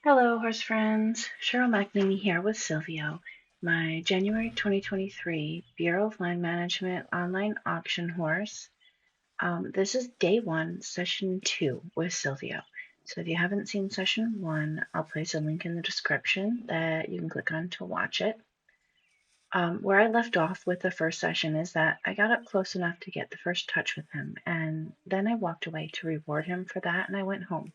Hello, horse friends. Cheryl McNamee here with Silvio, my January 2023 Bureau of Land Management online auction horse. This is day one, session two with Silvio. So if you haven't seen session one, I'll place a link in the description that you can click on to watch it. Where I left off with the first session is that I got up close enough to get the first touch with him, and then I walked away to reward him for that, and I went home.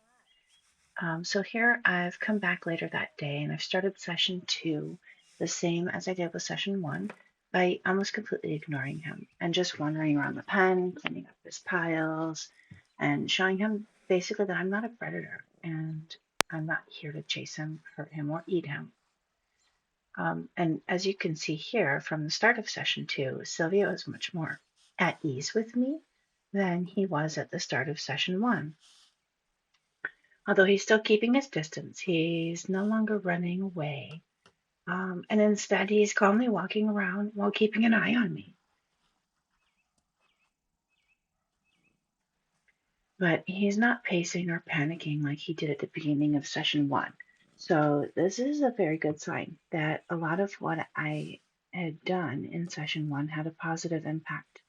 So here I've come back later that day and I've started session two, the same as I did with session one, by almost completely ignoring him and just wandering around the pen, cleaning up his piles, and showing him basically that I'm not a predator and I'm not here to chase him, hurt him, or eat him. And as you can see here from the start of session two, Silvio is much more at ease with me than he was at the start of session one. Although he's still keeping his distance, he's no longer running away. And instead, he's calmly walking around while keeping an eye on me. But he's not pacing or panicking like he did at the beginning of session one. So, this is a very good sign that a lot of what I had done in session one had a positive impact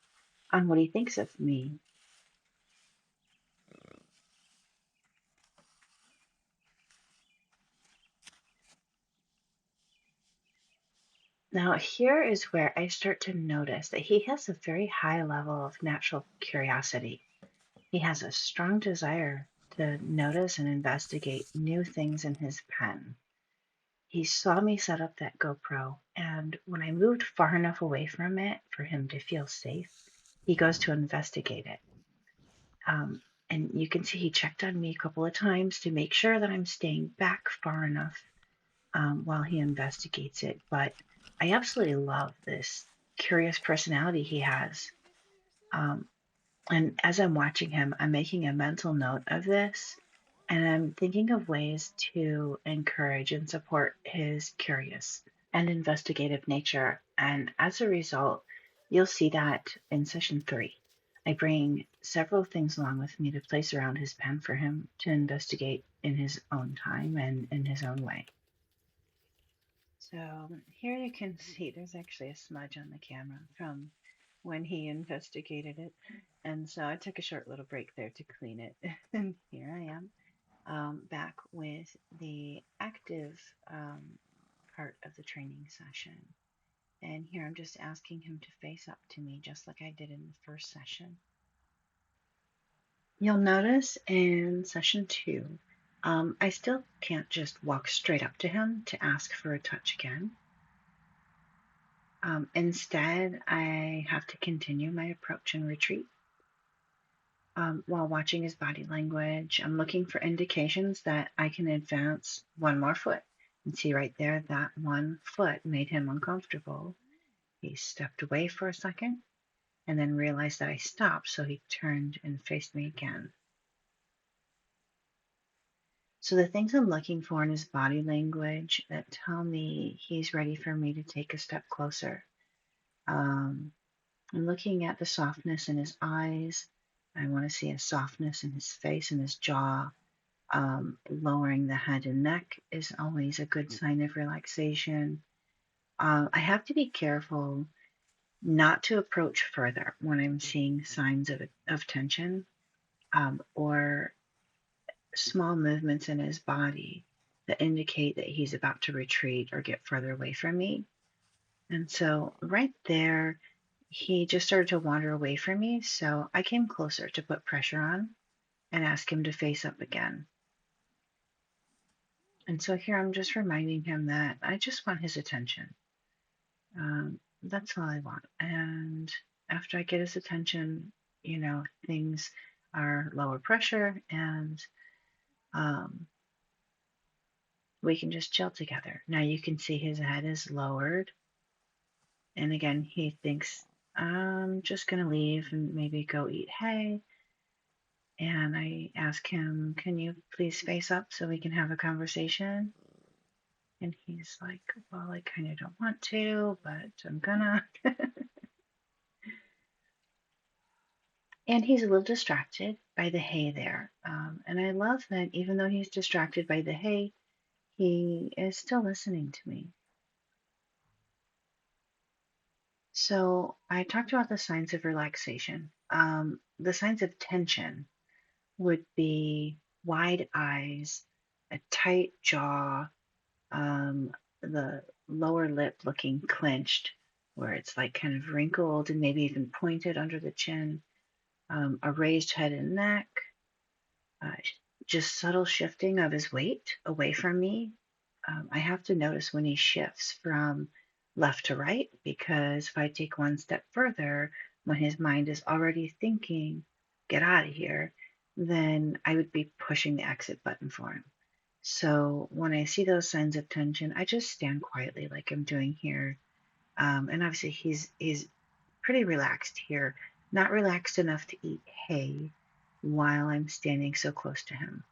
on what he thinks of me. Now, here is where I start to notice that he has a very high level of natural curiosity. He has a strong desire to notice and investigate new things in his pen. He saw me set up that GoPro, and when I moved far enough away from it for him to feel safe, he goes to investigate it. Um, and you can see he checked on me a couple of times to make sure that I'm staying back far enough while he investigates it. But I absolutely love this curious personality he has. Um, And as I'm watching him, I'm making a mental note of this and I'm thinking of ways to encourage and support his curious and investigative nature. And as a result, you'll see that in session three. I bring several things along with me to place around his pen for him to investigate in his own time and in his own way. So here you can see there's actually a smudge on the camera from when he investigated it. And so I took a short little break there to clean it. And here I am, back with the active part of the training session. And here I'm just asking him to face up to me, just like I did in the first session. You'll notice in session two, I still can't just walk straight up to him to ask for a touch again. Instead, I have to continue my approach and retreat. While watching his body language, I'm looking for indications that I can advance one more foot. And see right there, that one foot made him uncomfortable. He stepped away for a second and then realized that I stopped, so he turned and faced me again. So the things I'm looking for in his body language that tell me he's ready for me to take a step closer. Um, I'm looking at the softness in his eyes. I want to see a softness in his face and his jaw. Lowering the head and neck is always a good sign of relaxation. I have to be careful not to approach further when I'm seeing signs of tension or small movements in his body that indicate that he's about to retreat or get further away from me. And so, right there, he just started to wander away from me. So, I came closer to put pressure on and ask him to face up again. And so here I'm just reminding him that I just want his attention. That's all I want. And after I get his attention, things are lower pressure and um, we can just chill together. Now you can see his head is lowered. And again, he thinks, I'm just going to leave and maybe go eat hay. And I ask him, can you please face up so we can have a conversation? And he's like, well, I kind of don't want to, but I'm gonna. And he's a little distracted by the hay there. And I love that even though he's distracted by the hay, he is still listening to me. So I talked about the signs of relaxation. The signs of tension would be wide eyes, a tight jaw, the lower lip looking clenched, where it's like kind of wrinkled and maybe even pointed under the chin, a raised head and neck, uh, just subtle shifting of his weight away from me. I have to notice when he shifts from left to right because if I take one step further, when his mind is already thinking, get out of here, then I would be pushing the exit button for him. So when I see those signs of tension, I just stand quietly like I'm doing here. And obviously he's pretty relaxed here, not relaxed enough to eat hay while I'm standing so close to him.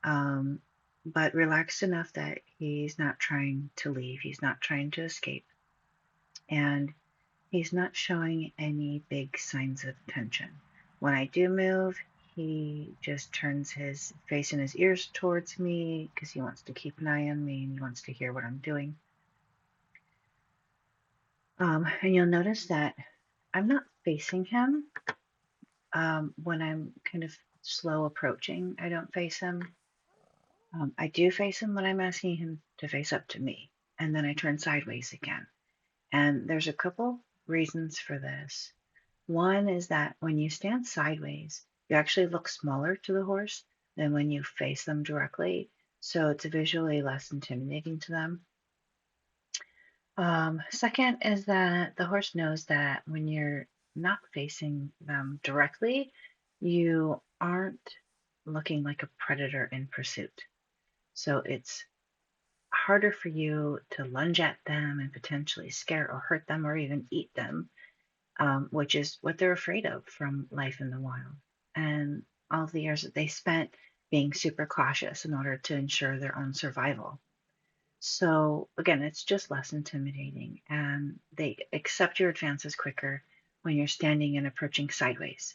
Um, but relaxed enough that he's not trying to leave, he's not trying to escape, and he's not showing any big signs of tension. When I do move, he just turns his face and his ears towards me because he wants to keep an eye on me and he wants to hear what I'm doing. And you'll notice that I'm not facing him when I'm kind of slow approaching. I don't face him. I do face him when I'm asking him to face up to me, and then I turn sideways again. And there's a couple reasons for this. One is that when you stand sideways, you actually look smaller to the horse than when you face them directly. So it's visually less intimidating to them. Second is that the horse knows that when you're not facing them directly, you aren't looking like a predator in pursuit. So it's harder for you to lunge at them and potentially scare or hurt them or even eat them, which is what they're afraid of from life in the wild. And all the years that they spent being super cautious in order to ensure their own survival. So again, it's just less intimidating and they accept your advances quicker when you're standing and approaching sideways.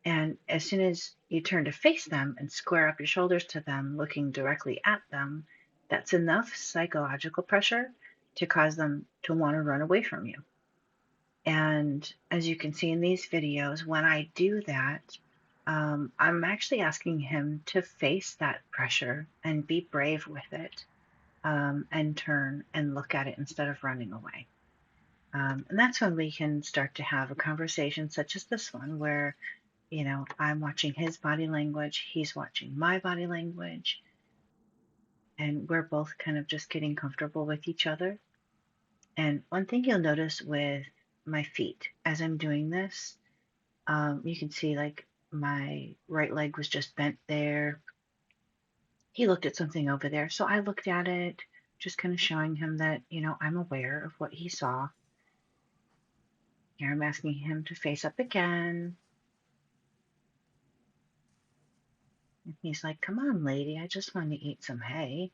And as soon as you turn to face them and square up your shoulders to them, looking directly at them, that's enough psychological pressure to cause them to want to run away from you. And as you can see in these videos, when I do that, I'm actually asking him to face that pressure and be brave with it, and turn and look at it instead of running away. And that's when we can start to have a conversation such as this one, where I'm watching his body language, he's watching my body language, and we're both kind of just getting comfortable with each other. And one thing you'll notice with my feet as I'm doing this, you can see like my right leg was just bent there. He looked at something over there. So I looked at it, just kind of showing him that, I'm aware of what he saw. Here I'm asking him to face up again. And he's like, come on, lady, I just want to eat some hay.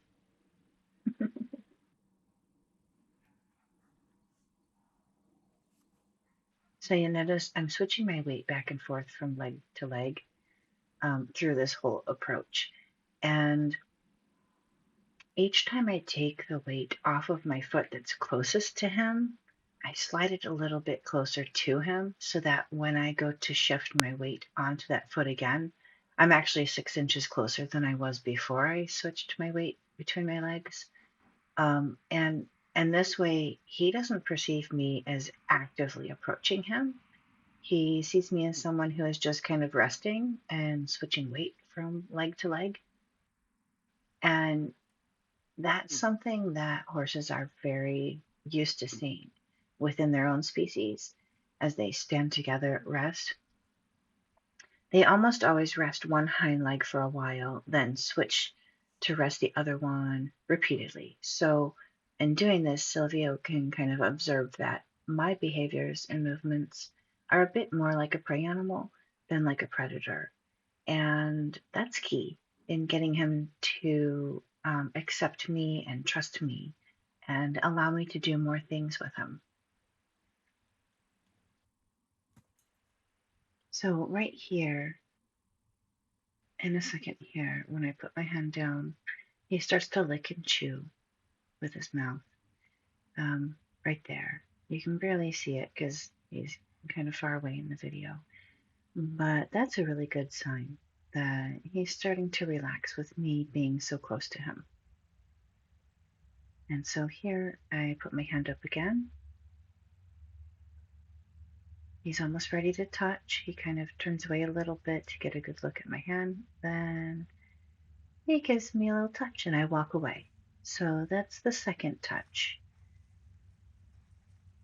So you notice I'm switching my weight back and forth from leg to leg, through this whole approach. And each time I take the weight off of my foot that's closest to him, I slide it a little bit closer to him so that when I go to shift my weight onto that foot again, I'm actually 6 inches closer than I was before I switched my weight between my legs. And this way, he doesn't perceive me as actively approaching him. He sees me as someone who is just kind of resting and switching weight from leg to leg. And that's something that horses are very used to seeing within their own species as they stand together at rest. They almost always rest one hind leg for a while, then switch to rest the other one repeatedly. So, in doing this, Silvio can kind of observe that my behaviors and movements are a bit more like a prey animal than like a predator. And that's key in getting him to accept me and trust me and allow me to do more things with him. So, right here, in a second here, when I put my hand down, he starts to lick and chew with his mouth, right there. You can barely see it because he's kind of far away in the video, but that's a really good sign that he's starting to relax with me being so close to him. And so here I put my hand up again. He's almost ready to touch. He kind of turns away a little bit to get a good look at my hand. Then he gives me a little touch and I walk away. So that's the second touch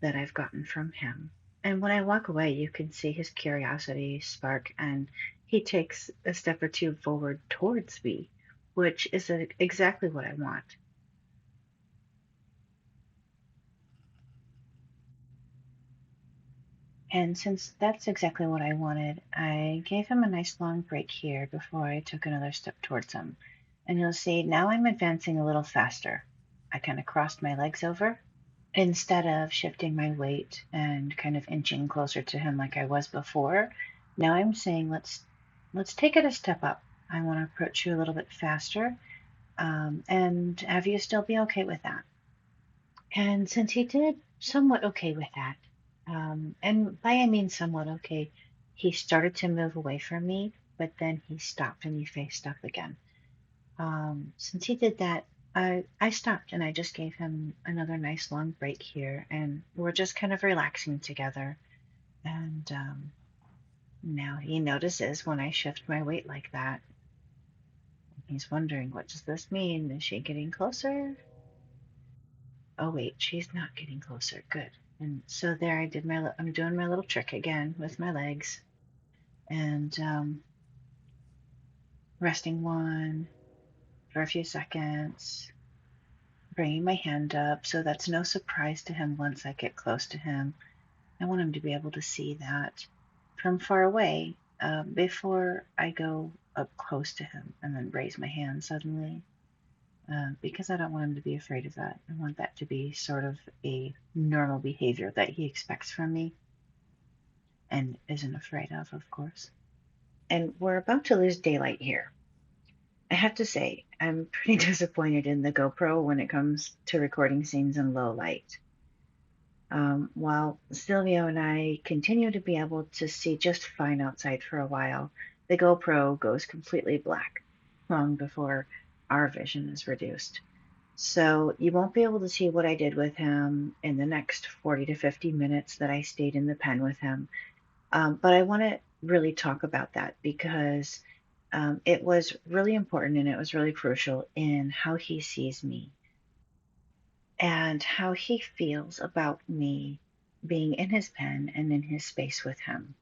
that I've gotten from him. And when I walk away, you can see his curiosity spark, and he takes a step or two forward towards me, which is exactly what I want. And since that's exactly what I wanted, I gave him a nice long break here before I took another step towards him. And you'll see now I'm advancing a little faster. I kind of crossed my legs over. Instead of shifting my weight and kind of inching closer to him like I was before, now I'm saying let's take it a step up. I want to approach you a little bit faster, and have you still be okay with that? And since he did somewhat okay with that, and by I mean somewhat okay, he started to move away from me, but then he stopped and he faced up again. Since he did that, I stopped and I just gave him another nice long break here, and we're just kind of relaxing together. And now he notices when I shift my weight like that. He's wondering, what does this mean? Is she getting closer? Oh wait, she's not getting closer. Good. And so there I did I'm doing my little trick again with my legs, and resting one for a few seconds, bringing my hand up so that's no surprise to him once I get close to him. I want him to be able to see that from far away, before I go up close to him and then raise my hand suddenly, because I don't want him to be afraid of that. I want that to be sort of a normal behavior that he expects from me and isn't afraid of course. And we're about to lose daylight here. I have to say, I'm pretty disappointed in the GoPro when it comes to recording scenes in low light. While Silvio and I continue to be able to see just fine outside for a while, the GoPro goes completely black long before our vision is reduced. So you won't be able to see what I did with him in the next 40 to 50 minutes that I stayed in the pen with him. But I want to really talk about that because it was really important and it was really crucial in how he sees me and how he feels about me being in his pen and in his space with him.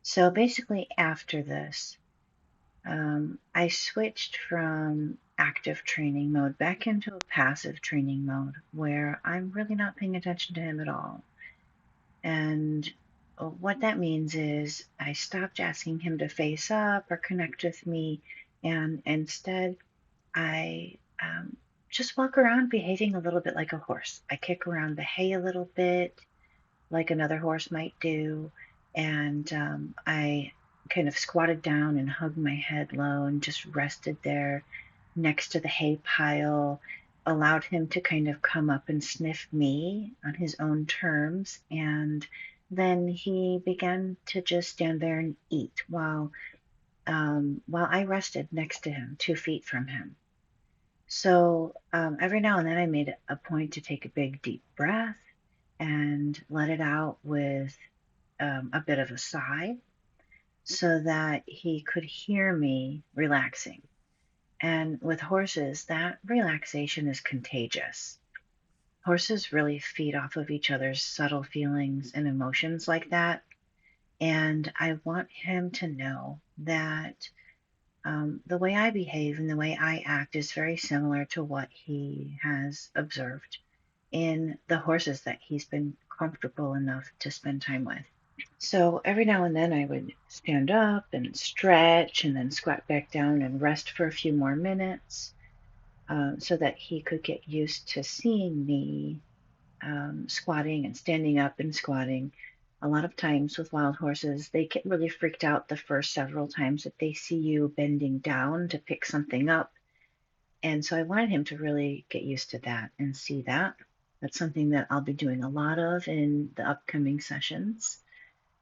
So basically, after this, I switched from active training mode back into a passive training mode where I'm really not paying attention to him at all. And what that means is I stopped asking him to face up or connect with me, and instead I just walk around behaving a little bit like a horse. I kick around the hay a little bit, like another horse might do, and I kind of squatted down and hugged my head low and just rested there next to the hay pile, allowed him to kind of come up and sniff me on his own terms, and then he began to just stand there and eat while I rested next to him, 2 feet from him. So every now and then I made a point to take a big deep breath and let it out with a bit of a sigh so that he could hear me relaxing. And with horses, that relaxation is contagious. Horses really feed off of each other's subtle feelings and emotions like that. And I want him to know that the way I behave and the way I act is very similar to what he has observed in the horses that he's been comfortable enough to spend time with. So every now and then I would stand up and stretch and then squat back down and rest for a few more minutes, so that he could get used to seeing me squatting and standing up and squatting. A lot of times with wild horses, they get really freaked out the first several times that they see you bending down to pick something up. And so I wanted him to really get used to that and see that. That's something that I'll be doing a lot of in the upcoming sessions.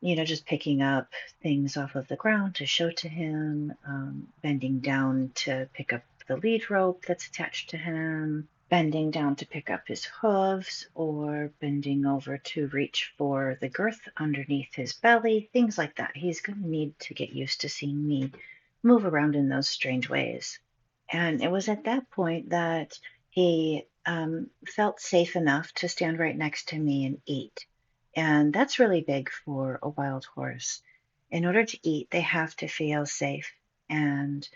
Just picking up things off of the ground to show to him, bending down to pick up the lead rope that's attached to him, bending down to pick up his hooves, or bending over to reach for the girth underneath his belly, things like that. He's going to need to get used to seeing me move around in those strange ways. And it was at that point that he felt safe enough to stand right next to me and eat. And that's really big for a wild horse. In order to eat, they have to feel safe, and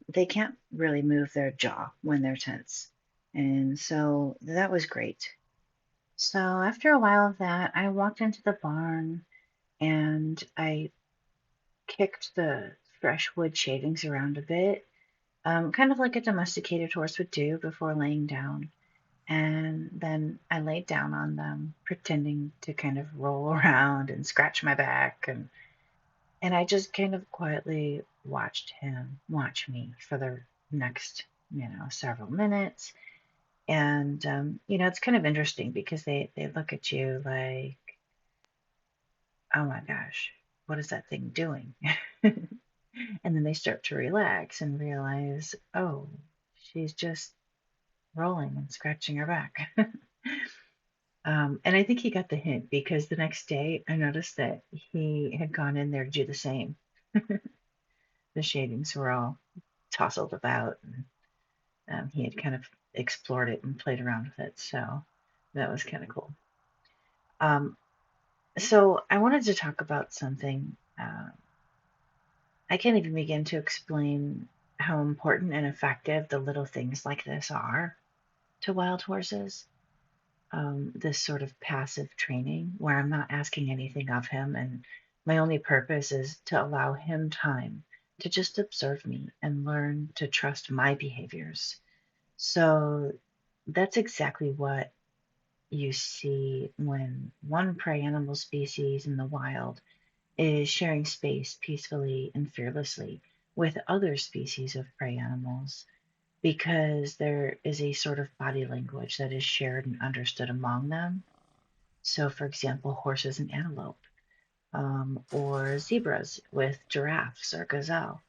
they can't really move their jaw when they're tense. And so that was great. So after a while of that, I walked into the barn and I kicked the fresh wood shavings around a bit, kind of like a domesticated horse would do before laying down. And then I laid down on them, pretending to kind of roll around and scratch my back. And I just kind of quietly watched him watch me for the next, several minutes. And, it's kind of interesting because they look at you like, oh my gosh, what is that thing doing? And then they start to relax and realize, oh, she's just rolling and scratching her back. And I think he got the hint because the next day I noticed that he had gone in there to do the same. The shavings were all tousled about, and he had kind of explored it and played around with it. So that was kind of cool. So I wanted to talk about something. I can't even begin to explain how important and effective the little things like this are to wild horses. This sort of passive training where I'm not asking anything of him, and my only purpose is to allow him time to just observe me and learn to trust my behaviors. So that's exactly what you see when one prey animal species in the wild is sharing space peacefully and fearlessly with other species of prey animals, because there is a sort of body language that is shared and understood among them. So, for example, horses and antelope, or zebras with giraffes or gazelle.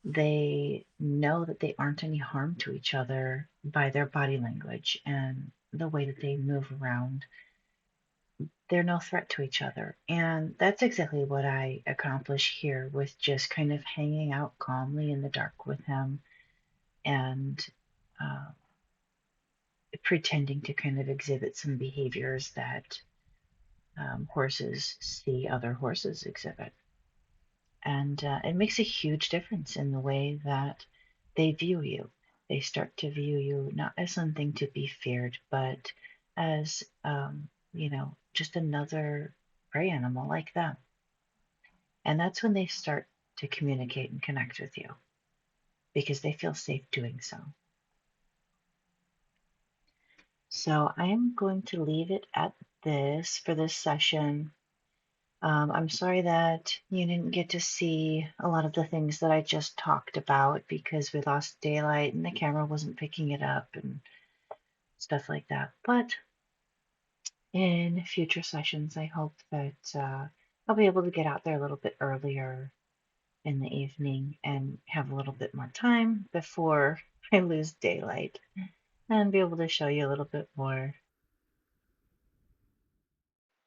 They know that they aren't any harm to each other by their body language and the way that they move around. They're no threat to each other. And that's exactly what I accomplish here with just kind of hanging out calmly in the dark with him and uh, pretending to kind of exhibit some behaviors that horses see other horses exhibit. And it makes a huge difference in the way that they view you. They start to view you not as something to be feared, but as, just another prey animal like them. And that's when they start to communicate and connect with you because they feel safe doing so. So I am going to leave it at this for this session. I'm sorry that you didn't get to see a lot of the things that I just talked about because we lost daylight and the camera wasn't picking it up and stuff like that. But in future sessions, I hope that I'll be able to get out there a little bit earlier in the evening and have a little bit more time before I lose daylight and be able to show you a little bit more.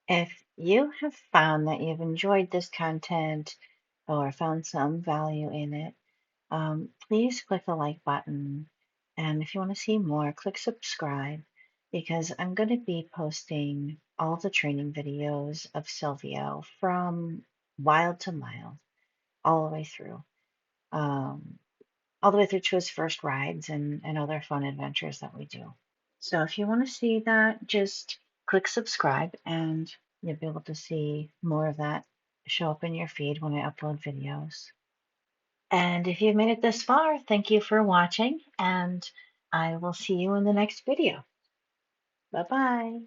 If you have found that you've enjoyed this content or found some value in it, please click the like button. And if you want to see more, click subscribe because I'm going to be posting all the training videos of Silvio from wild to mild, all the way through. All the way through to his first rides and other fun adventures that we do. So if you want to see that, just click subscribe and you'll be able to see more of that show up in your feed when I upload videos. And if you've made it this far, thank you for watching, and I will see you in the next video. Bye-bye.